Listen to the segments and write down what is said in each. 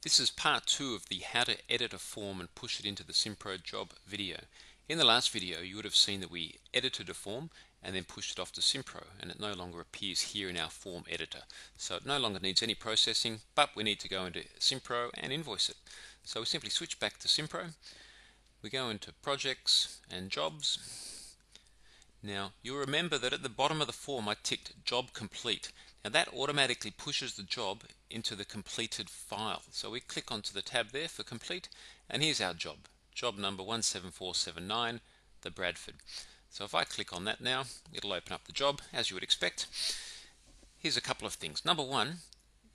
This is part 2 of the how to edit a form and push it into the SimPro job video. In the last video you would have seen that we edited a form and then pushed it off to SimPro, and it no longer appears here in our form editor. So it no longer needs any processing, but we need to go into SimPro and invoice it. So we simply switch back to SimPro. We go into projects and jobs. Now you'll remember that at the bottom of the form I ticked job complete. Now that automatically pushes the job into the completed file. So we click onto the tab there for complete, and here's our job. Job number 17479, the Bradford. So if I click on that now, it'll open up the job as you would expect. Here's a couple of things. Number one,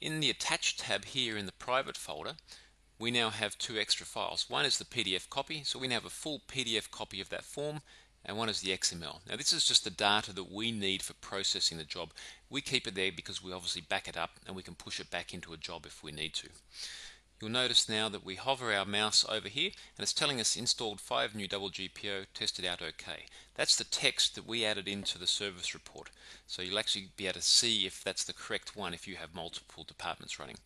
in the attached tab here in the private folder, we now have two extra files. One is the PDF copy, so we now have a full PDF copy of that form, and one is the XML. Now this is just the data that we need for processing the job. We keep it there because we obviously back it up and we can push it back into a job if we need to. You'll notice now that we hover our mouse over here and it's telling us installed 5 new double GPO, tested out OK. That's the text that we added into the service report. So you'll actually be able to see if that's the correct one if you have multiple departments running.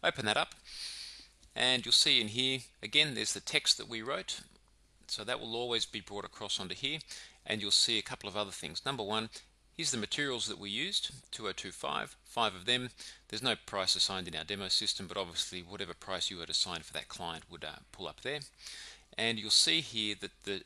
Open that up and you'll see in here again there's the text that we wrote. So that will always be brought across onto here, and you'll see a couple of other things. Number one, here's the materials that we used, 2025, 5 of them. There's no price assigned in our demo system, but obviously whatever price you had assigned for that client would pull up there. And you'll see here that the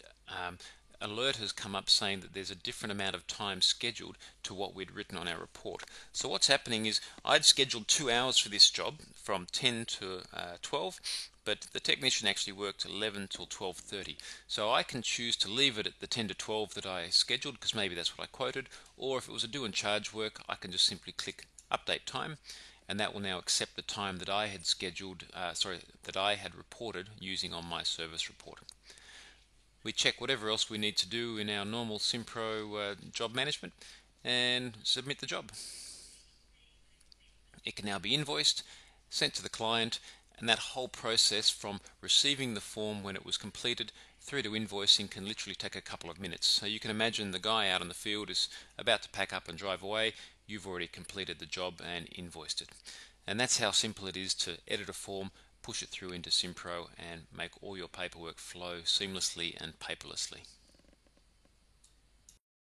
alert has come up saying that there's a different amount of time scheduled to what we'd written on our report. So what's happening is I'd scheduled 2 hours for this job from 10 to 12, but the technician actually worked 11 till 12:30. So I can choose to leave it at the 10 to 12 that I scheduled, because maybe that's what I quoted, or if it was a due and charge work, I can just simply click update time, and that will now accept the time that I had scheduled, that I had reported using on my service report. We check whatever else we need to do in our normal SimPro job management and submit the job. It can now be invoiced, sent to the client, and that whole process from receiving the form when it was completed through to invoicing can literally take a couple of minutes. So you can imagine the guy out in the field is about to pack up and drive away. You've already completed the job and invoiced it. And that's how simple it is to edit a form, push it through into SimPro, and make all your paperwork flow seamlessly and paperlessly.